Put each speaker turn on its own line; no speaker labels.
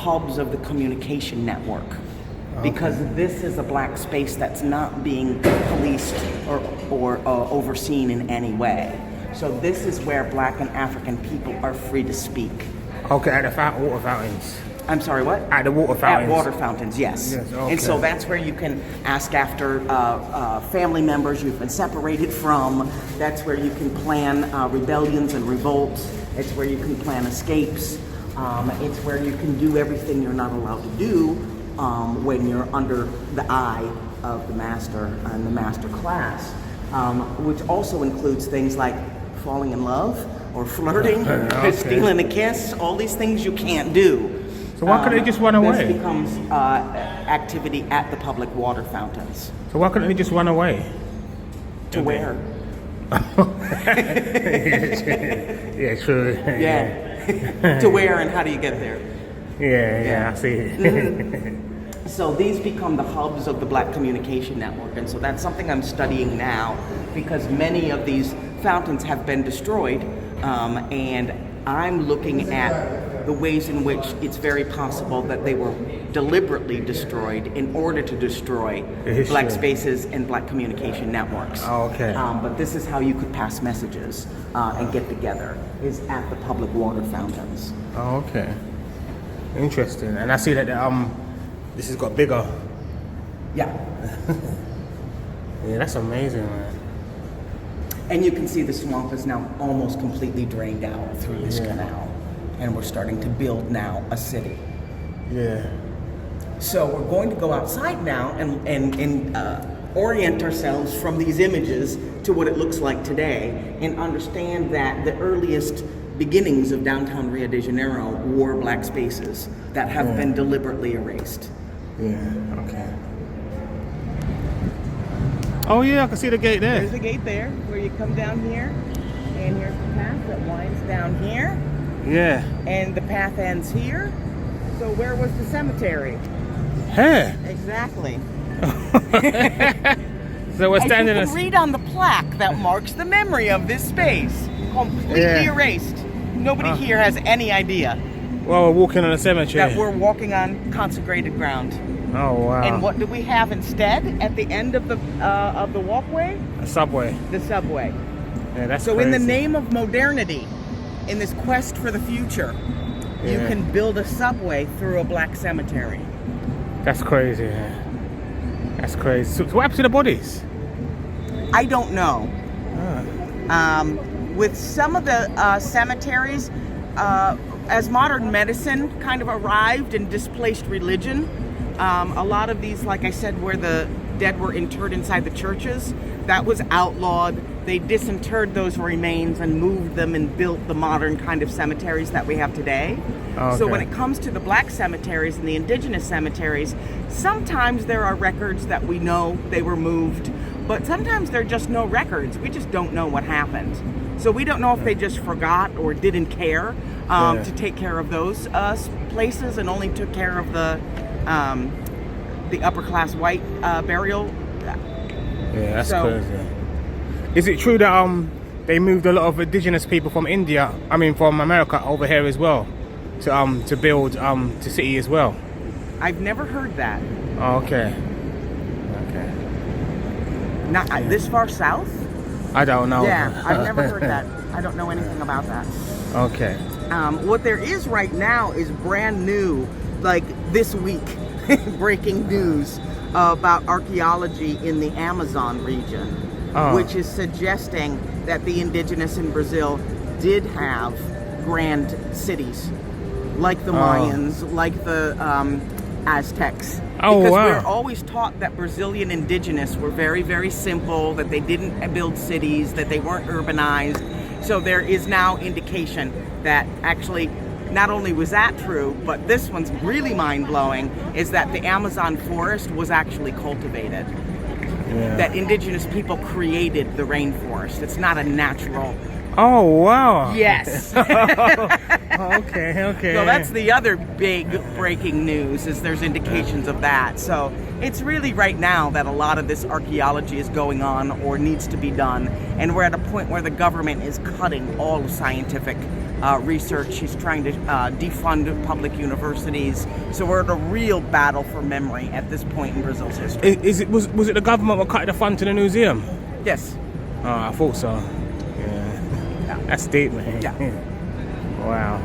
hubs of the communication network. Because this is a black space that's not being policed or overseen in any way. So this is where black and African people are free to speak.
Okay, at the water fountains.
I'm sorry, what?
At the water fountains.
At water fountains, yes.
Yes, okay.
And so that's where you can ask after family members you've been separated from. That's where you can plan rebellions and revolts. It's where you can plan escapes. It's where you can do everything you're not allowed to do when you're under the eye of the master and the master class, which also includes things like falling in love or flirting, stealing a kiss, all these things you can't do.
So why couldn't they just run away?
This becomes activity at the public water fountains.
So why couldn't they just run away?
To where?
Yeah, true.
Yeah. To where and how do you get there?
Yeah, I see it.
So these become the hubs of the Black Communication Network, and so that's something I'm studying now because many of these fountains have been destroyed, and I'm looking at the ways in which it's very possible that they were deliberately destroyed in order to destroy black spaces and black communication networks.
Oh, okay.
But this is how you could pass messages and get together, is at the public water fountains.
Oh, okay. Interesting. And I see that this has got bigger.
Yeah.
Yeah, that's amazing, man.
And you can see the swamp is now almost completely drained out through this canal. And we're starting to build now a city.
Yeah.
So we're going to go outside now and orient ourselves from these images to what it looks like today and understand that the earliest beginnings of downtown Rio de Janeiro were black spaces that have been deliberately erased.
Yeah, okay. Oh yeah, I can see the gate there.
There's a gate there where you come down here, and here's the path that winds down here.
Yeah.
And the path ends here. So where was the cemetery?
Here.
Exactly.
So we're standing.
And you can read on the plaque that marks the memory of this space. Completely erased. Nobody here has any idea.
Well, we're walking on a cemetery.
That we're walking on consecrated ground.
Oh wow!
And what do we have instead at the end of the walkway?
A subway.
The subway.
Yeah, that's
so
crazy.
in the name of modernity, in this quest for the future, you can build a subway through a black cemetery.
That's crazy. Yeah. That's crazy. So what happened to the bodies?
I don't know. With some of the cemeteries, as modern medicine kind of arrived and displaced religion, a lot of these, like I said, where the dead were interred inside the churches, that was outlawed. They disinterred those remains and moved them and built the modern kind of cemeteries that we have today. Okay. So when it comes to the black cemeteries and the indigenous cemeteries, sometimes there are records that we know they were moved, but sometimes there are just no records. We just don't know what happened. So we don't know if they just forgot or didn't care to take care of those places and only took care of the upper class white burial.
Yeah, that's crazy. Is it true that they moved a lot of indigenous people from India, from America over here as well, to build the city as well?
I've never heard that.
Oh, okay. Okay.
Not this far south?
I don't know.
Yeah, I've never heard that. I don't know anything about that.
Okay.
What there is right now is brand new, like this week, breaking news about archaeology in the Amazon region, which is suggesting that the indigenous in Brazil did have grand cities, like the Mayans, like the Aztecs. Because we're always taught that Brazilian indigenous were very, very simple, that they didn't build cities, that they weren't urbanized. So there is now indication that actually not only was that true, but this one's really mind-blowing, is that the Amazon forest was actually cultivated. Yeah. That indigenous people created the rainforest. It's not a natural...
Oh, wow.
Yes.
Okay.
So that's the other big breaking news, is there's indications of that. So it's really right now that a lot of this archaeology is going on or needs to be done. And we're at a point where the government is cutting all scientific research. He's trying to defund public universities. So we're at a real battle for memory at this point in Brazil's history.
Was it the government that cut the fund to the museum?
Yes.
Oh, I thought so. Yeah. That's deep, man.
Yeah.
Wow.